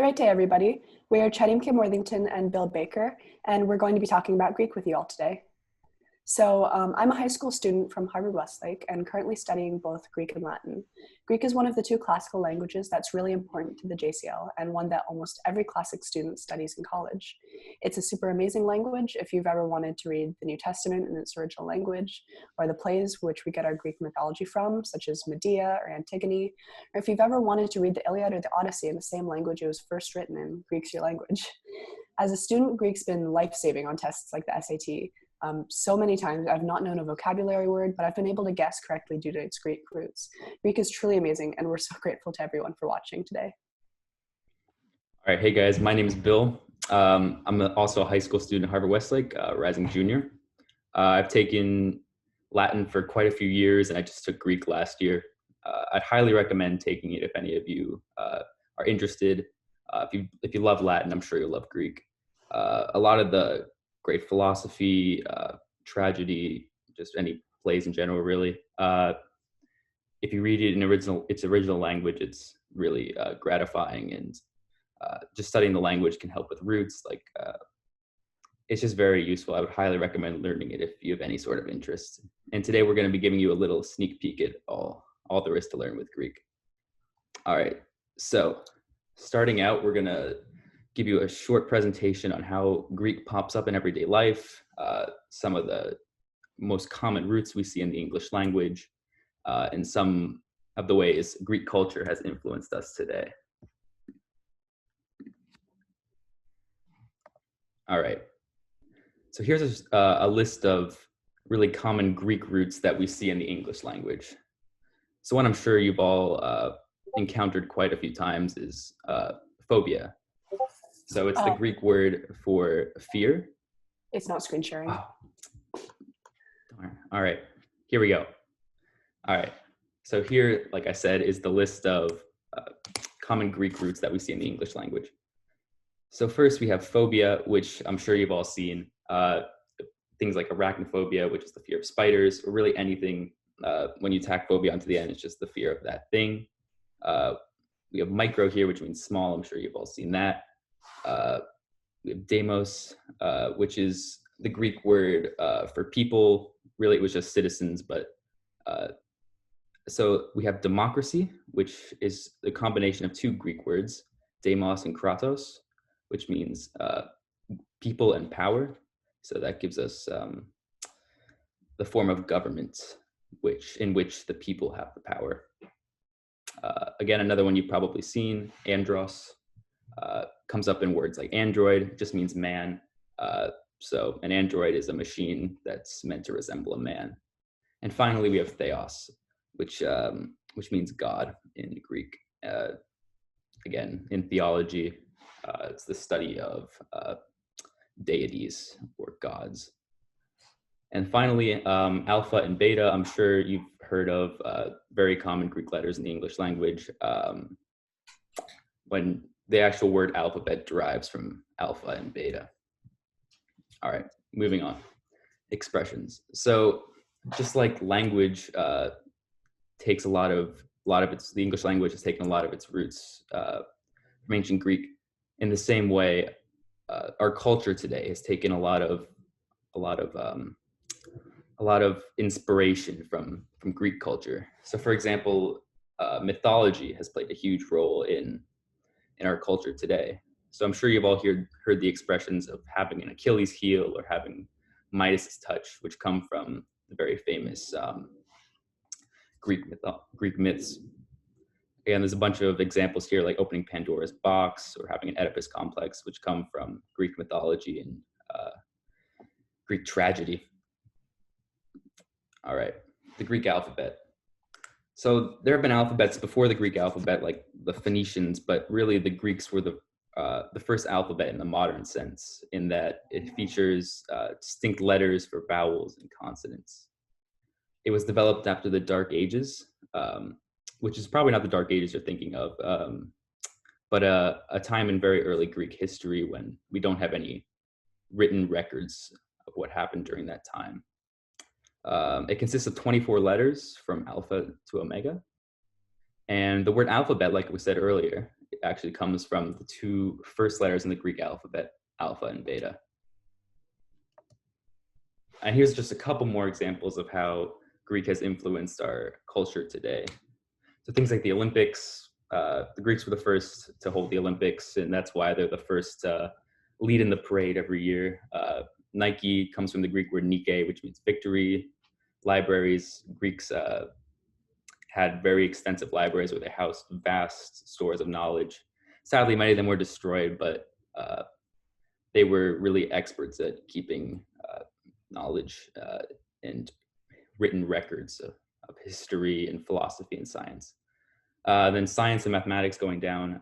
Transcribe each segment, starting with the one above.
All right, day everybody. We are Chedim Kim Worthington and Bill Baker, and we're going to be talking about Greek with you all today. So I'm a high school student from Harvard-Westlake and currently studying both Greek and Latin. Greek is one of the two classical languages that's really important to the JCL and one that almost every classic student studies in college. It's a super amazing language if you've ever wanted to read the New Testament in its original language, or the plays which we get our Greek mythology from, such as Medea or Antigone, or if you've ever wanted to read the Iliad or the Odyssey in the same language it was first written in, Greek's your language. As a student, Greek's been life-saving on tests like the SAT. So many times I've not known a vocabulary word, but I've been able to guess correctly due to its Greek roots. Greek is truly amazing, and we're so grateful to everyone for watching today. All right, hey guys, my name is Bill. I'm also a high school student at Harvard-Westlake, rising junior. I've taken Latin for quite a few years, and I just took Greek last year. I'd highly recommend taking it if any of you are interested. If you love Latin, I'm sure you'll love Greek. A lot of the great philosophy, tragedy, just any plays in general, really. If you read it in its original language, it's really gratifying, and just studying the language can help with roots. It's just very useful. I would highly recommend learning it if you have any sort of interest. And today we're going to be giving you a little sneak peek at all there is to learn with Greek. All right, so starting out, we're going to give you a short presentation on how Greek pops up in everyday life, some of the most common roots we see in the English language, and some of the ways Greek culture has influenced us today. All right, so here's a list of really common Greek roots that we see in the English language. So one I'm sure you've all encountered quite a few times is phobia. So it's the Greek word for fear. It's not screen sharing. Oh. Darn. All right, here we go. All right, so here, like I said, is the list of common Greek roots that we see in the English language. So first we have phobia, which I'm sure you've all seen. Things like arachnophobia, which is the fear of spiders, or really anything. When you tack phobia onto the end, it's just the fear of that thing. We have micro here, which means small. I'm sure you've all seen that. We have demos, which is the Greek word for people. Really, it was just citizens, but so we have democracy, which is the combination of two Greek words, demos and kratos, which means people and power. So that gives us the form of government, in which the people have the power. Again, another one you've probably seen, andros. Comes up in words like android, just means man. So an android is a machine that's meant to resemble a man. And finally, we have theos, which means God in Greek. Again, in theology, it's the study of deities or gods. And finally, alpha and beta, I'm sure you've heard of very common Greek letters in the English language. When the actual word alphabet derives from alpha and beta. All right, moving on. Expressions. So just like language takes the English language has taken a lot of its roots from ancient Greek. In the same way, our culture today has taken a lot of inspiration from Greek culture. So for example, mythology has played a huge role in our culture today. So I'm sure you've all heard the expressions of having an Achilles heel or having Midas's touch, which come from the very famous Greek myths. And there's a bunch of examples here, like opening Pandora's box or having an Oedipus complex, which come from Greek mythology and Greek tragedy. All right, the Greek alphabet. So there have been alphabets before the Greek alphabet, like the Phoenicians, but really the Greeks were the first alphabet in the modern sense, in that it features distinct letters for vowels and consonants. It was developed after the Dark Ages, which is probably not the Dark Ages you're thinking of, but a time in very early Greek history when we don't have any written records of what happened during that time. It consists of 24 letters from alpha to omega. And the word alphabet, like we said earlier, actually comes from the two first letters in the Greek alphabet, alpha and beta. And here's just a couple more examples of how Greek has influenced our culture today. So things like the Olympics, the Greeks were the first to hold the Olympics, and that's why they're the first lead in the parade every year. Nike comes from the Greek word Nike, which means victory. Libraries, Greeks had very extensive libraries where they housed vast stores of knowledge. Sadly, many of them were destroyed, but they were really experts at keeping knowledge and written records of history and philosophy and science. Then science and mathematics going down.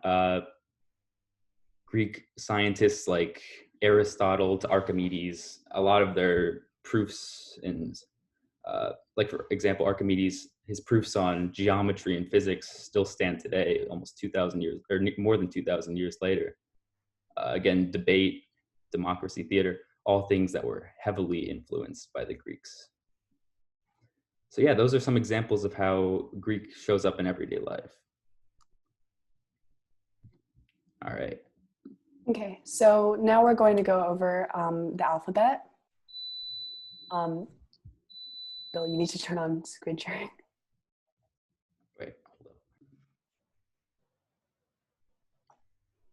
Greek scientists like Aristotle to Archimedes, a lot of their proofs and like for example, Archimedes, his proofs on geometry and physics still stand today, almost 2,000 years, or more than 2,000 years later. Again, debate, democracy, theater, all things that were heavily influenced by the Greeks. So yeah, those are some examples of how Greek shows up in everyday life. All right. Okay, so now we're going to go over the alphabet. Bill, you need to turn on screen sharing. Wait.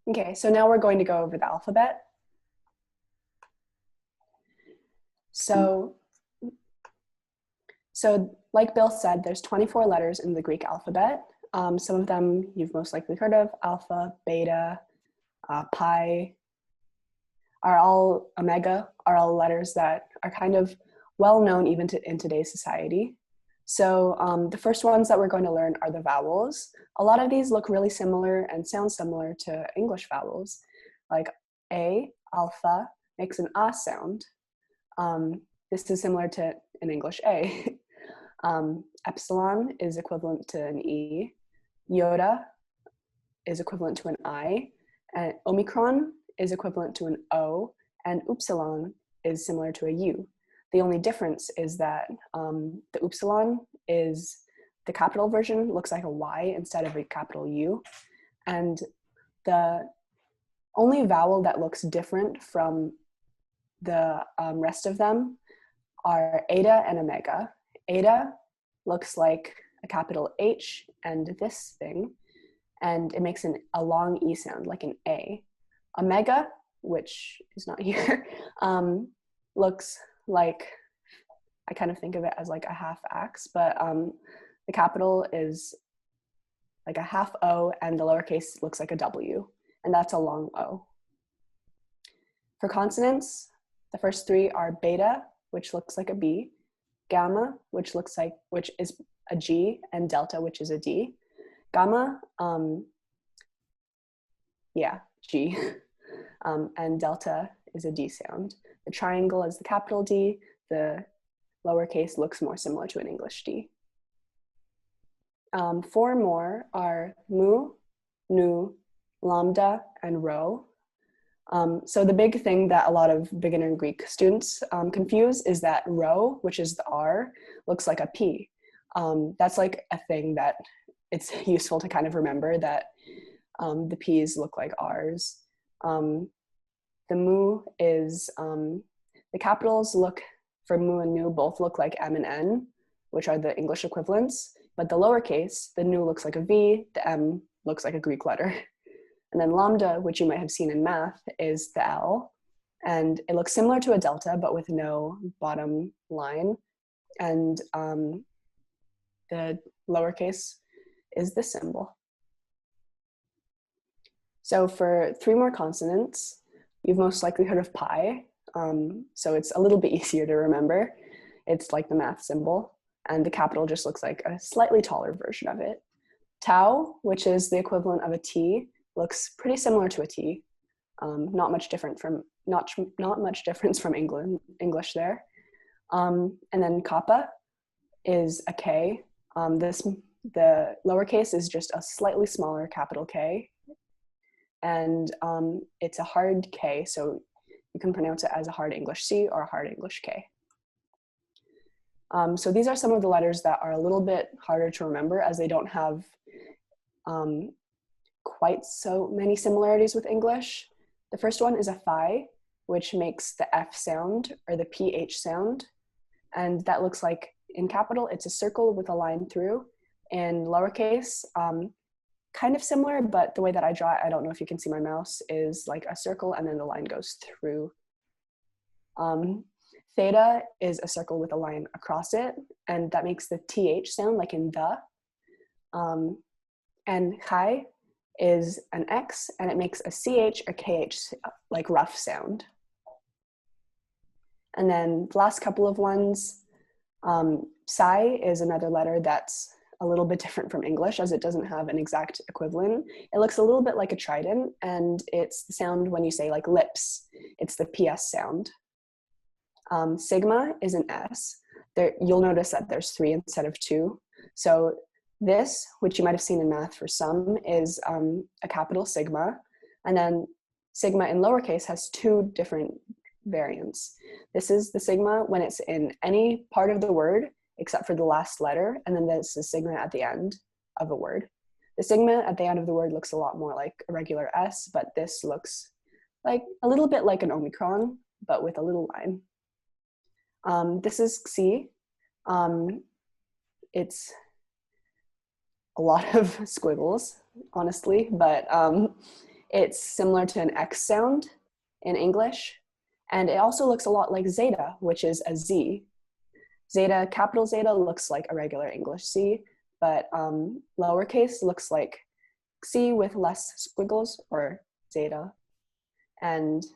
Okay, so now we're going to go over the alphabet. So like Bill said, there's 24 letters in the Greek alphabet. Some of them you've most likely heard of: alpha, beta, pi, omega are all letters that are kind of well known even in today's society. So the first ones that we're going to learn are the vowels. A lot of these look really similar and sound similar to English vowels. Like A, alpha, makes an ah sound. This is similar to an English A. Epsilon is equivalent to an E. Iota is equivalent to an I. And Omicron is equivalent to an O. And upsilon is similar to a U. The only difference is that the upsilon is the capital version, looks like a Y instead of a capital U. And the only vowel that looks different from the rest of them are eta and omega. Eta looks like a capital H and this thing, and it makes a long E sound, like an A. Omega, which is not here, looks like, I kind of think of it as like a half axe, but the capital is like a half O and the lowercase looks like a W, and that's a long O. For consonants, the first three are beta, which looks like a B, gamma, which is a G, and delta, which is a D. Gamma, G, and delta is a D sound. The triangle is the capital D. The lowercase looks more similar to an English D. Four more are mu, nu, lambda, and rho. So the big thing that a lot of beginner Greek students confuse is that rho, which is the R, looks like a P. That's like a thing that it's useful to kind of remember, that the P's look like R's. The mu is, the capitals for mu and nu both look like M and N, which are the English equivalents, but the lowercase, the nu looks like a V, the M looks like a Greek letter. And then lambda, which you might have seen in math, is the L, and it looks similar to a delta, but with no bottom line. And the lowercase is the symbol. So for three more consonants, you've most likely heard of pi. So it's a little bit easier to remember. It's like the math symbol, and the capital just looks like a slightly taller version of it. Tau, which is the equivalent of a T, looks pretty similar to a T. Not much difference from English there. And then kappa is a K. The lowercase is just a slightly smaller capital K, and it's a hard K, so you can pronounce it as a hard English C or a hard English K. So these are some of the letters that are a little bit harder to remember, as they don't have quite so many similarities with English. The first one is a phi, which makes the F sound or the PH sound. And that looks like, in capital, it's a circle with a line through. In lowercase, kind of similar, but the way that I draw it, I don't know if you can see my mouse, is like a circle and then the line goes through. Theta is a circle with a line across it, and that makes the TH sound like in the. And chi is an X, and it makes a CH or KH, like rough sound. And then the last couple of ones, psi is another letter that's a little bit different from English, as it doesn't have an exact equivalent. It looks a little bit like a trident, and it's the sound when you say like lips. It's the PS sound. Sigma is an S. You'll notice that there's 3 instead of 2. So this, which you might have seen in math for some, is a capital sigma. And then sigma in lowercase has 2 different variants. This is the sigma when it's in any part of the word except for the last letter, and then there's the sigma at the end of a word. The sigma at the end of the word looks a lot more like a regular S, but this looks like a little bit like an omicron, but with a little line. This is Xi. It's a lot of squiggles, honestly, but it's similar to an X sound in English. And it also looks a lot like zeta, which is a Z. Zeta, capital Zeta, looks like a regular English C, but lowercase looks like C with less squiggles, or zeta. And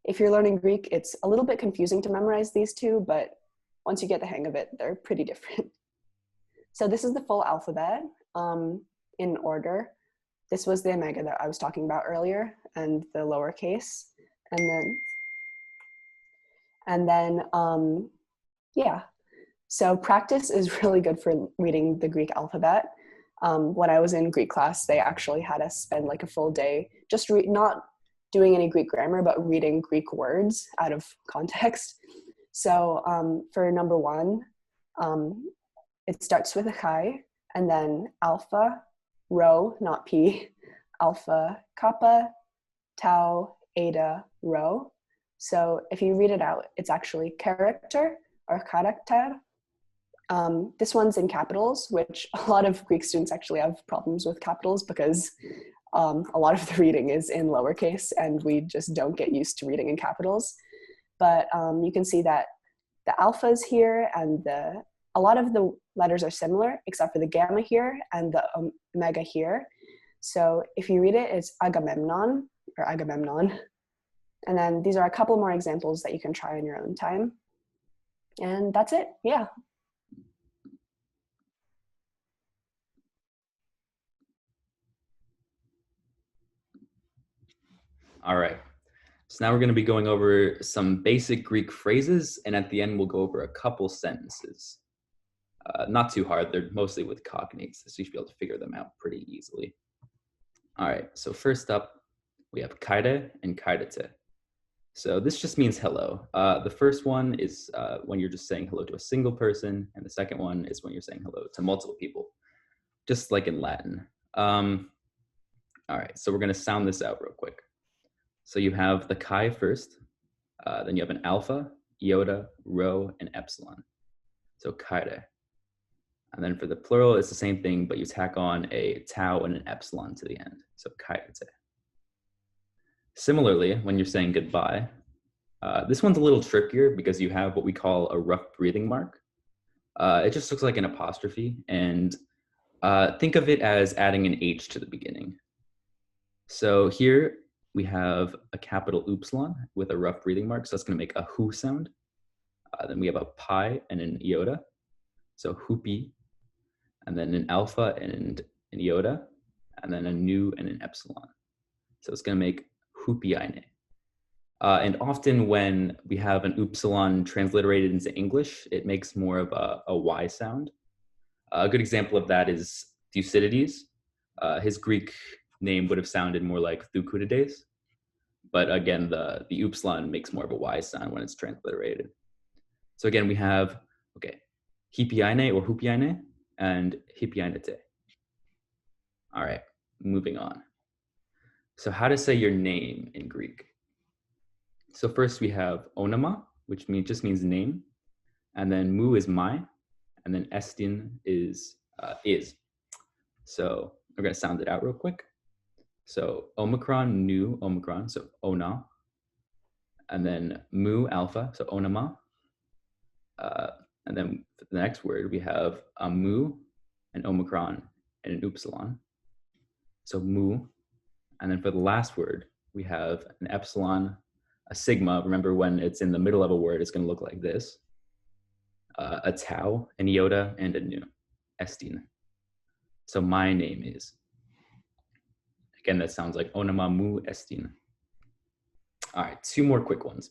if you're learning Greek, it's a little bit confusing to memorize these 2, but once you get the hang of it, they're pretty different. So this is the full alphabet in order. This was the omega that I was talking about earlier, and the lowercase. And then yeah. So practice is really good for reading the Greek alphabet. When I was in Greek class, they actually had us spend like a full day just not doing any Greek grammar, but reading Greek words out of context. So for number 1, it starts with a chi, and then alpha, rho, not p, alpha, kappa, tau, eta, rho. So if you read it out, it's actually character or karakter. This one's in capitals, which a lot of Greek students actually have problems with capitals because a lot of the reading is in lowercase and we just don't get used to reading in capitals. But you can see that the alpha is here, and a lot of the letters are similar except for the gamma here and the omega here. So if you read it, it's Agamemnon or Agamemnon. And then these are a couple more examples that you can try in your own time. And that's it, yeah. All right. So now we're going to be going over some basic Greek phrases, and at the end we'll go over a couple sentences. Not too hard, they're mostly with cognates, so you should be able to figure them out pretty easily. All right, so first up, we have kaide and kaidete. So this just means hello. The first one is when you're just saying hello to a single person, and the second one is when you're saying hello to multiple people, just like in Latin. All right, so we're going to sound this out real quick. So you have the chi first, then you have an alpha, iota, rho, and epsilon. So kaide. And then for the plural, it's the same thing, but you tack on a tau and an epsilon to the end. So kaidete. Similarly, when you're saying goodbye, this one's a little trickier because you have what we call a rough breathing mark. It just looks like an apostrophe, and think of it as adding an H to the beginning. So here we have a capital upsilon with a rough breathing mark, so that's going to make a hu sound. Then we have a pi and an iota, so hupi, and then an alpha and an iota, and then a nu and an epsilon. So it's going to make hupiaine. And often when we have an upsilon transliterated into English, it makes more of a Y sound. A good example of that is Thucydides. His Greek name would have sounded more like Thucydides, but again, the upsilon makes more of a Y sound when it's transliterated. So again, we have, okay, hipiaine or hupiaine and hipiainete. All right, moving on. So how to say your name in Greek. So first we have onoma, which just means name. And then mu is my. And then estin is is. So we're going to sound it out real quick. So omicron, nu, omicron, so ona. And then mu, alpha, so onoma. And then for the next word, we have a mu, an omicron, and an upsilon. So mu. And then for the last word, we have an epsilon, a sigma. Remember, when it's in the middle of a word, it's going to look like this. A tau, an iota, and a nu, estin. So my name is. Again, that sounds like onoma mu estin. All right, two more quick ones.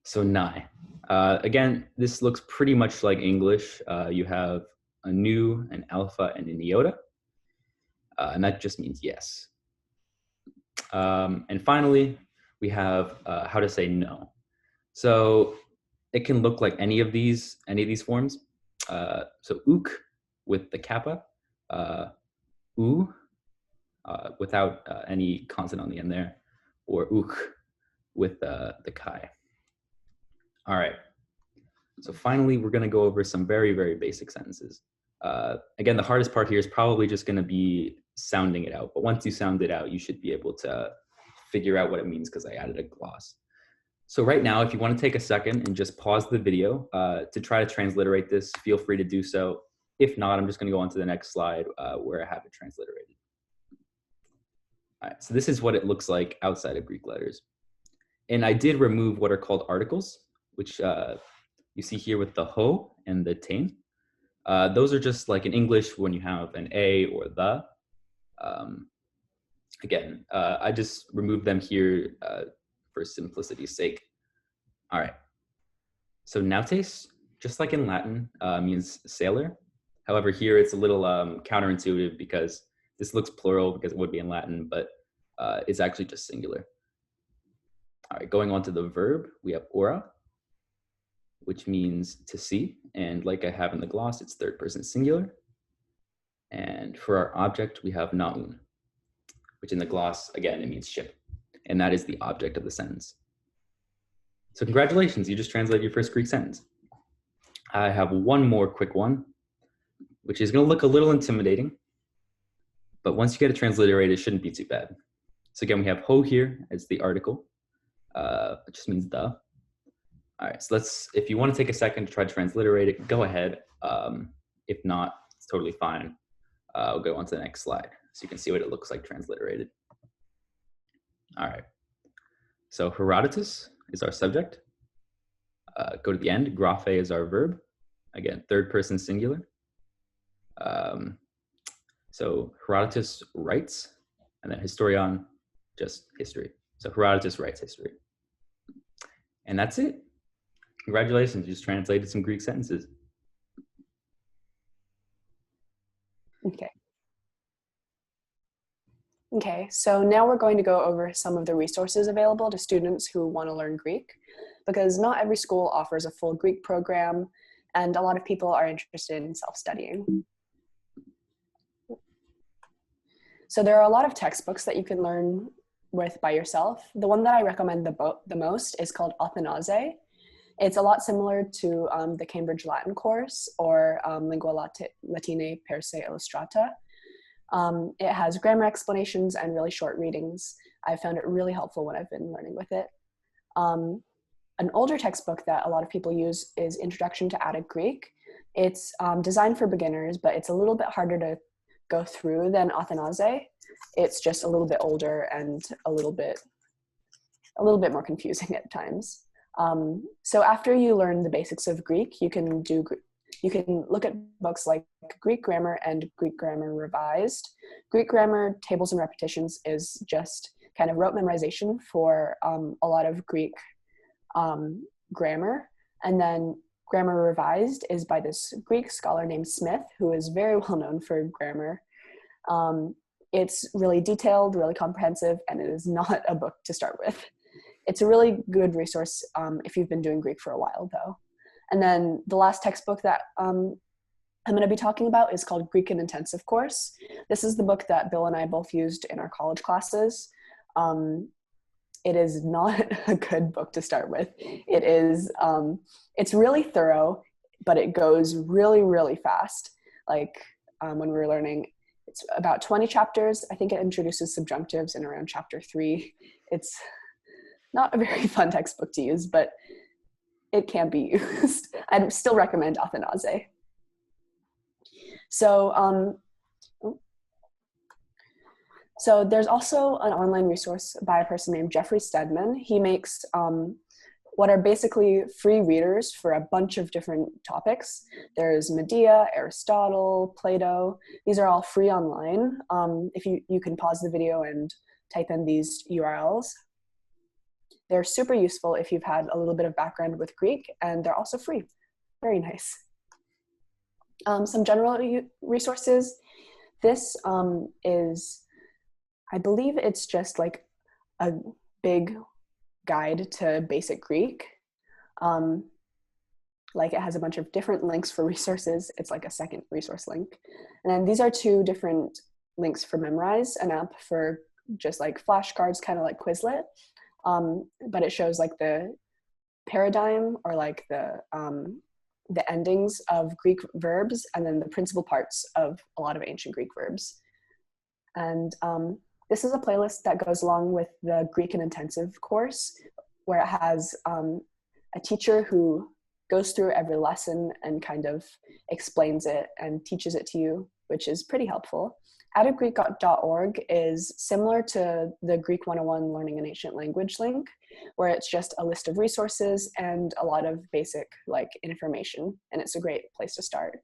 So nai. Again, this looks pretty much like English. You have a nu, an alpha, and an iota. And that just means yes. And finally, we have how to say no. So it can look like any of these forms. So ook with the kappa, u without any consonant on the end there, or ook with the chi. All right. So finally, we're going to go over some very, very basic sentences. Again, the hardest part here is probably just going to be sounding it out. But once you sound it out, you should be able to figure out what it means because I added a gloss. So right now, if you want to take a second and just pause the video to try to transliterate this, feel free to do so. If not, I'm just going to go on to the next slide where I have it transliterated. All right, so this is what it looks like outside of Greek letters. And I did remove what are called articles, which you see here with the ho and the tein. Those are just like in English when you have an a or the. Again, I just removed them here for simplicity's sake. All right. So nautes, just like in Latin, means sailor. However, here it's a little counterintuitive because this looks plural because it would be in Latin, but it's actually just singular. All right, going on to the verb, we have ora, which means to see. And like I have in the gloss, it's third person singular. And for our object, we have naun, which in the gloss, again, it means ship. And that is the object of the sentence. So congratulations, you just translated your first Greek sentence. I have one more quick one, which is going to look a little intimidating. But once you get it transliterated, it shouldn't be too bad. So again, we have ho here as the article. It just means the. All right, so if you want to take a second to try to transliterate it, go ahead. If not, it's totally fine. I'll go on to the next slide so you can see what it looks like transliterated. All right, so Herodotus is our subject. Go to the end, graphe is our verb. Again, third person singular. So Herodotus writes, and then historian, just history. So Herodotus writes history. And that's it. Congratulations, you just translated some Greek sentences. Okay, so now we're going to go over some of the resources available to students who want to learn Greek, because not every school offers a full Greek program, and a lot of people are interested in self-studying. So there are a lot of textbooks that you can learn with by yourself. The one that I recommend the most is called Athanase. It's a lot similar to the Cambridge Latin course or Lingua Latinae per se illustrata. It has grammar explanations and really short readings. I found it really helpful when I've been learning with it. An older textbook that a lot of people use is Introduction to Attic Greek. It's designed for beginners, but it's a little bit harder to go through than Athanase. It's just a little bit older and a little bit more confusing at times. So after you learn the basics of Greek, you can look at books like Greek Grammar and Greek Grammar Revised. Greek Grammar Tables and Repetitions is just kind of rote memorization for a lot of Greek grammar. And then Grammar Revised is by this Greek scholar named Smith, who is very well known for grammar. It's really detailed, really comprehensive, and it is not a book to start with. It's a really good resource if you've been doing Greek for a while, though. And then the last textbook that I'm going to be talking about is called Greek in Intensive Course. This is the book that Bill and I both used in our college classes. It is not a good book to start with. It is, it's really thorough, but it goes really, really fast. Like when we were learning, it's about 20 chapters. I think it introduces subjunctives in around chapter 3. It's not a very fun textbook to use, but it can be used. I'd still recommend Athanase. So there's also an online resource by a person named Jeffrey Stedman. He makes what are basically free readers for a bunch of different topics. There's Medea, Aristotle, Plato. These are all free online. If you can pause the video and type in these URLs. They're super useful if you've had a little bit of background with Greek, and they're also free. Very nice. Some general resources. This is, I believe it's just like a big guide to basic Greek. Like it has a bunch of different links for resources. It's like a second resource link. And then these are 2 different links for Memrise, an app for just like flashcards, kind of like Quizlet. But it shows like the paradigm or like the endings of Greek verbs and then the principal parts of a lot of ancient Greek verbs. And this is a playlist that goes along with the Greek and Intensive course, where it has a teacher who goes through every lesson and kind of explains it and teaches it to you, which is pretty helpful. Addagreek.org is similar to the Greek 101 Learning an Ancient Language link, where it's just a list of resources and a lot of basic like information, and it's a great place to start.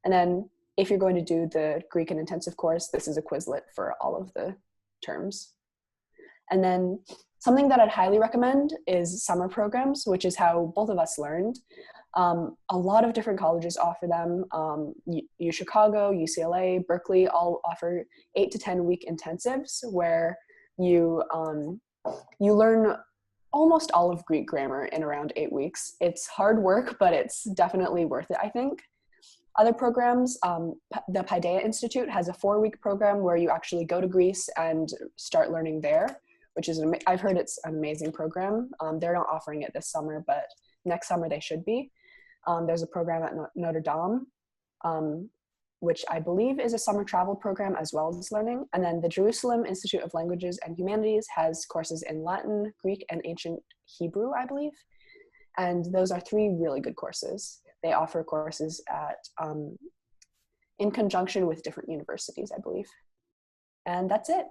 And then if you're going to do the Greek and Intensive course, this is a Quizlet for all of the terms. And then something that I'd highly recommend is summer programs, which is how both of us learned. A lot of different colleges offer them. U Chicago, UCLA, Berkeley all offer 8 to 10 week intensives where you learn almost all of Greek grammar in around 8 weeks. It's hard work, but it's definitely worth it, I think. Other programs, the Paideia Institute has a 4-week program where you actually go to Greece and start learning there, which is, I've heard it's an amazing program. They're not offering it this summer, but next summer they should be. There's a program at Notre Dame, which I believe is a summer travel program as well as learning. And then the Jerusalem Institute of Languages and Humanities has courses in Latin, Greek, and ancient Hebrew, I believe. And those are 3 really good courses. They offer courses in conjunction with different universities, I believe. And that's it.